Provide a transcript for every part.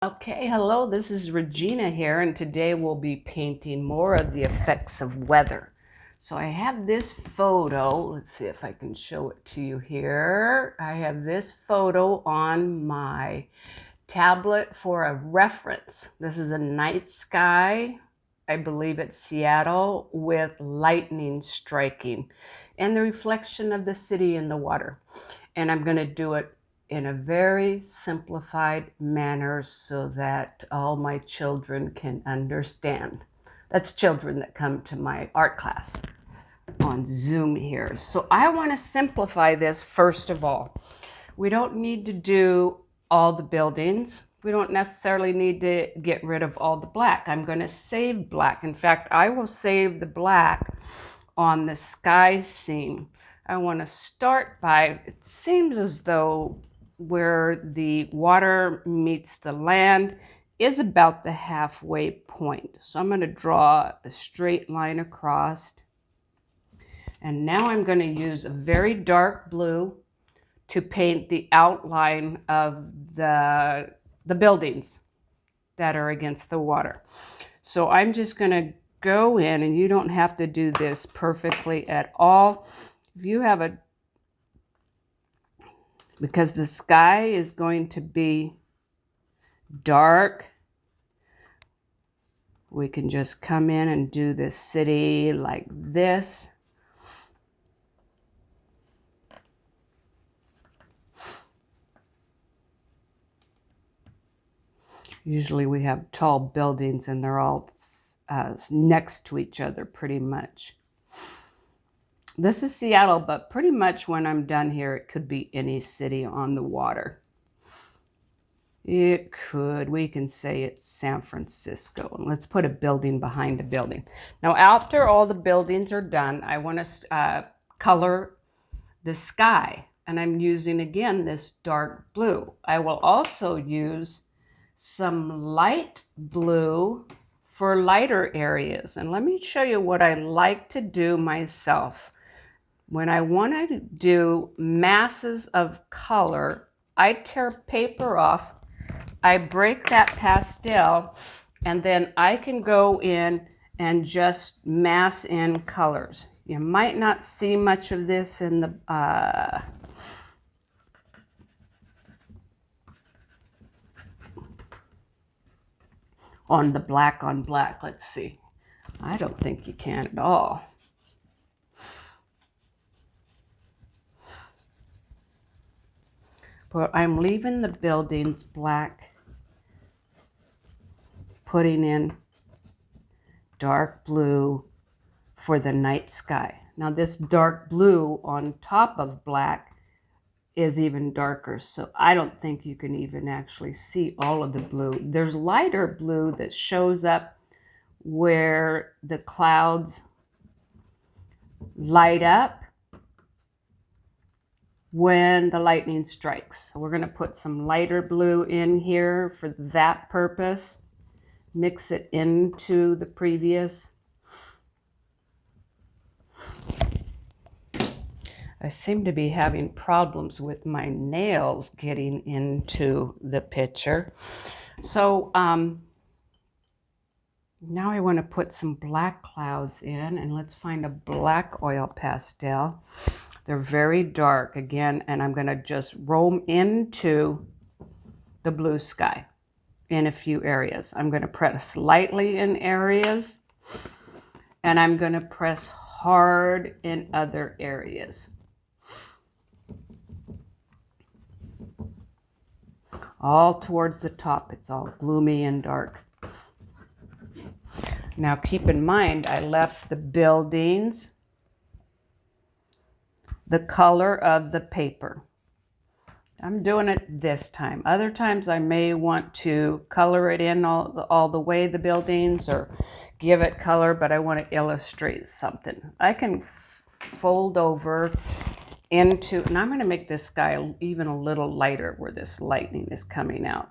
Okay, hello, this is Regina here, and today we'll be painting more of the effects of weather. So I have this photo. Let's see if I can show it to you here. I have this photo on my tablet for a reference. This is a night sky. I believe it's Seattle with lightning striking and the reflection of the city in the water. And I'm going to do it in a very simplified manner so that all my children can understand. That's children that come to my art class on Zoom here. So I want to simplify this first of all. We don't need to do all the buildings. We don't necessarily need to get rid of all the black. I'm going to save black. In fact, I will save the black on the sky scene. I want to start by, it seems as though where the water meets the land is about the halfway point. So I'm going to draw a straight line across. And now I'm going to use a very dark blue to paint the outline of the buildings that are against the water. So I'm just going to go in, and you don't have to do this perfectly at all. If you have because the sky is going to be dark, we can just come in and do this city like this. Usually we have tall buildings and they're all next to each other pretty much. This is Seattle, but pretty much when I'm done here, it could be any city on the water. We can say it's San Francisco. And let's put a building behind a building. Now, after all the buildings are done, I want to color the sky. And I'm using, again, this dark blue. I will also use some light blue for lighter areas. And let me show you what I like to do myself. When I want to do masses of color, I tear paper off, I break that pastel, and then I can go in and just mass in colors. You might not see much of this in the on the black on black. Let's see. I don't think you can at all. But I'm leaving the buildings black, putting in dark blue for the night sky. Now this dark blue on top of black is even darker, so I don't think you can even actually see all of the blue. There's lighter blue that shows up where the clouds light up when the lightning strikes. So we're going to put some lighter blue in here for that purpose. Mix it into the previous. I seem to be having problems with my nails getting into the picture. So now I want to put some black clouds in, and let's find a black oil pastel. They're very dark again, and I'm going to just roam into the blue sky in a few areas. I'm going to press lightly in areas, and I'm going to press hard in other areas. All towards the top, it's all gloomy and dark. Now keep in mind, I left the buildings the color of the paper. I'm doing it this time. Other times I may want to color it in all the way, the buildings, or give it color, but I want to illustrate something. I can fold over into, and I'm going to make this sky even a little lighter where this lightning is coming out.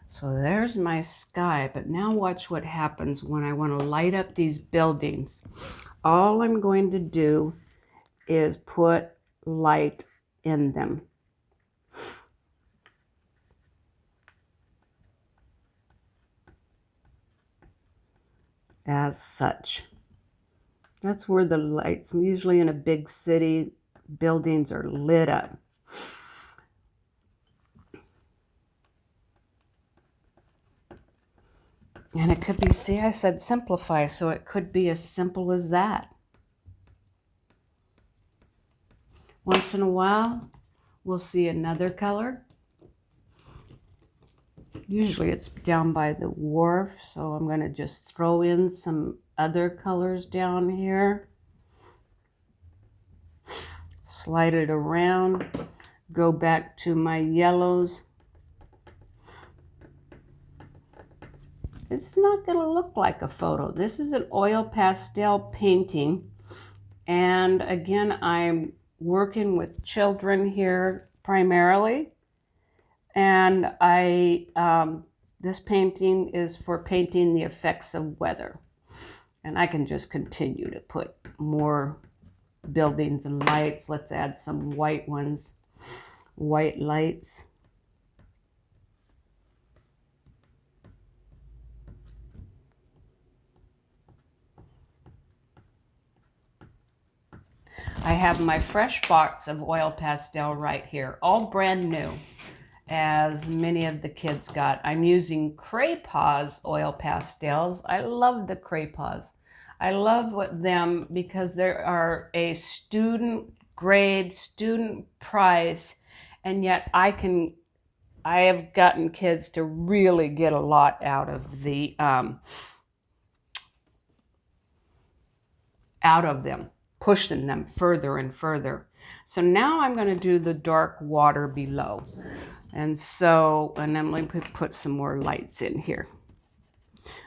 So So there's my sky, but now watch what happens when I want to light up these buildings. All I'm going to do is put light in them. As such. That's where the lights, usually in a big city, buildings are lit up. And it could be, see, I said simplify, so it could be as simple as that. Once in a while, we'll see another color. Usually it's down by the wharf, so I'm going to just throw in some other colors down here. Slide it around, go back to my yellows. It's not going to look like a photo. This is an oil pastel painting. And again, I'm working with children here primarily. And this painting is for painting the effects of weather. And I can just continue to put more buildings and lights. Let's add some white ones, white lights. I have my fresh box of oil pastel right here, all brand new, as many of the kids got. I'm using Craypaws oil pastels. I love the Craypaws. I love them because they are a student grade, student price, and yet I have gotten kids to really get a lot out of them, pushing them further and further. So now I'm going to do the dark water below. And then let me put some more lights in here.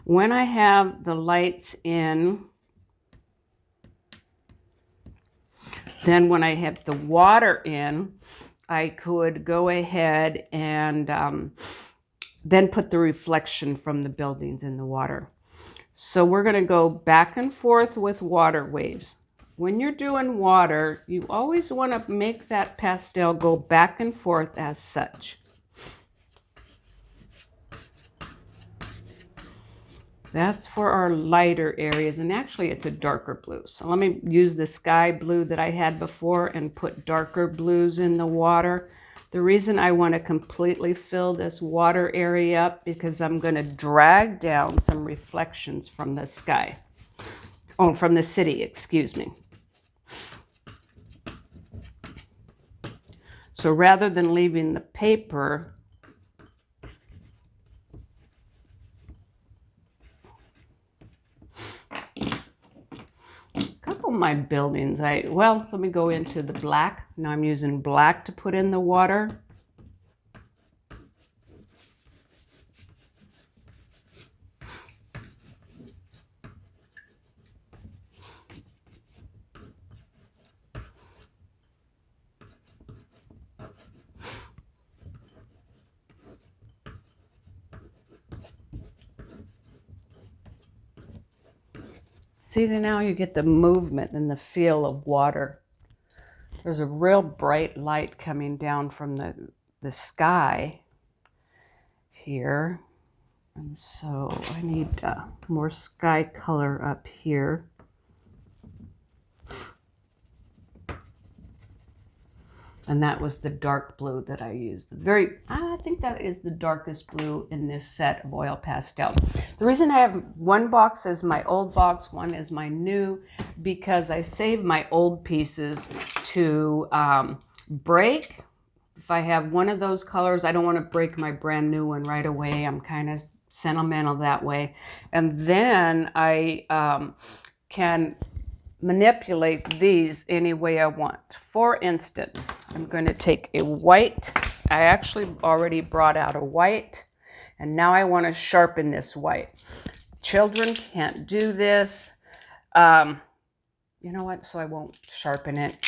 When I have the lights in, then when I have the water in, I could go ahead and then put the reflection from the buildings in the water. So we're going to go back and forth with water waves. When you're doing water, you always want to make that pastel go back and forth as such. That's for our lighter areas, and actually it's a darker blue. So let me use the sky blue that I had before and put darker blues in the water. The reason I want to completely fill this water area up because I'm going to drag down some reflections from the sky. Oh, from the city, excuse me. So rather than leaving the paper, a couple of my buildings, let me go into the black. Now I'm using black to put in the water. See, now you get the movement and the feel of water. There's a real bright light coming down from the sky here. And so I need more sky color up here. And that was the dark blue that I used. I think that is the darkest blue in this set of oil pastel. The reason I have one box as my old box, one is my new, because I save my old pieces to break. If I have one of those colors, I don't want to break my brand new one right away. I'm kind of sentimental that way. And then I can manipulate these any way I want. For instance, I'm going to take a white. I actually already brought out a white, and now I want to sharpen this white. Children can't do this. You know what? So I won't sharpen it.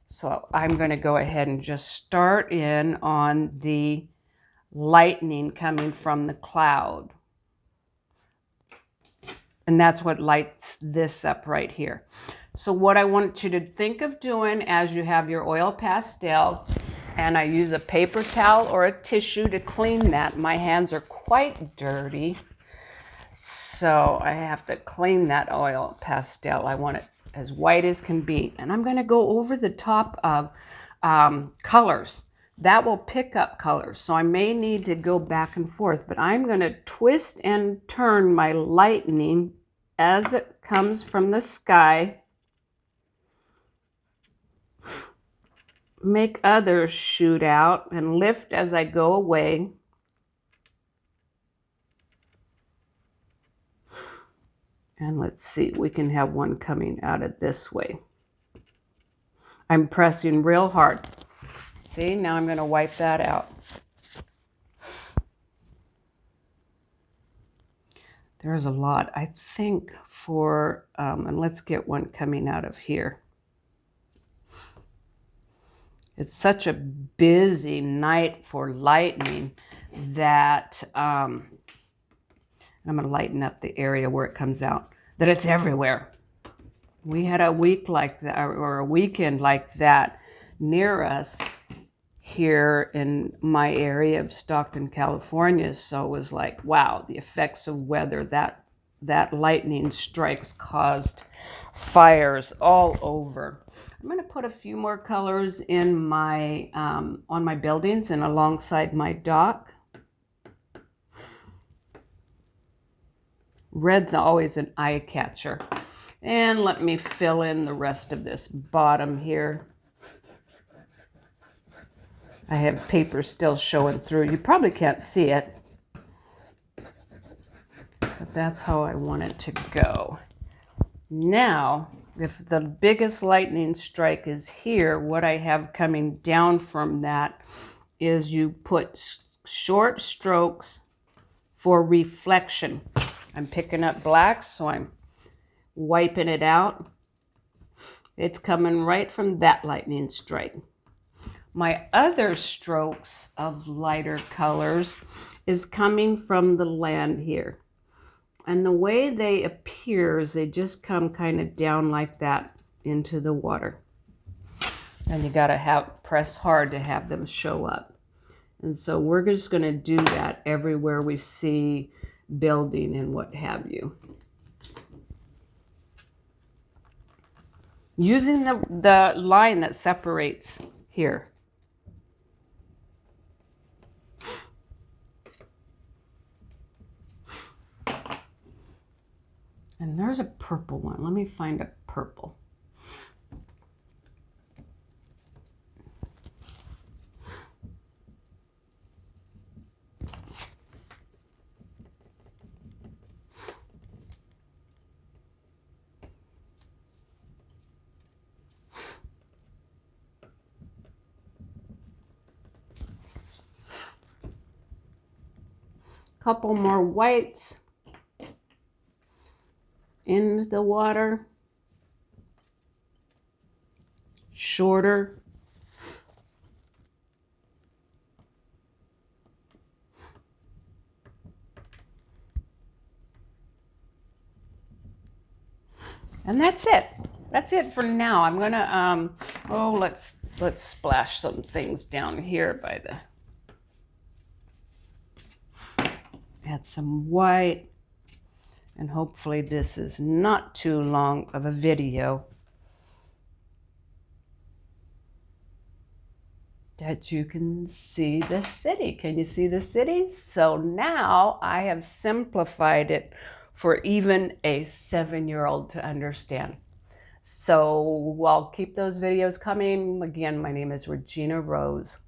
So I'm going to go ahead and just start in on the lightning coming from the cloud. And that's what lights this up right here. So what I want you to think of doing as you have your oil pastel, and I use a paper towel or a tissue to clean that. My hands are quite dirty, so I have to clean that oil pastel. I want it as white as can be. And I'm going to go over the top of colors. That will pick up colors. So I may need to go back and forth, but I'm going to twist and turn my lightning as it comes from the sky. Make others shoot out and lift as I go away. And let's see, we can have one coming out of this way. I'm pressing real hard. See, now I'm going to wipe that out. There's a lot, I think, for, and let's get one coming out of here. It's such a busy night for lightning that, I'm going to lighten up the area where it comes out, that it's everywhere. We had a week like that, or a weekend like that near us here in my area of Stockton, California. So it was like, wow, the effects of weather, that lightning strikes caused fires all over. I'm going to put a few more colors in my on my buildings and alongside my dock. Red's always an eye catcher. And let me fill in the rest of this bottom here. I have paper still showing through. You probably can't see it, but that's how I want it to go. Now, if the biggest lightning strike is here, what I have coming down from that is you put short strokes for reflection. I'm picking up black, so I'm wiping it out. It's coming right from that lightning strike. My other strokes of lighter colors is coming from the land here. And the way they appear is they just come kind of down like that into the water. And you got to press hard to have them show up. And so we're just going to do that everywhere we see building and what have you. Using the line that separates here. And there's a purple one. Let me find a purple. Couple more whites in the water, shorter. And that's it. That's it for now. I'm gonna let's splash some things down here by the. Add some white, and hopefully this is not too long of a video that you can see the city. Can you see the city? So now I have simplified it for even a 7-year-old to understand. So I'll keep those videos coming. Again, my name is Regina Rose.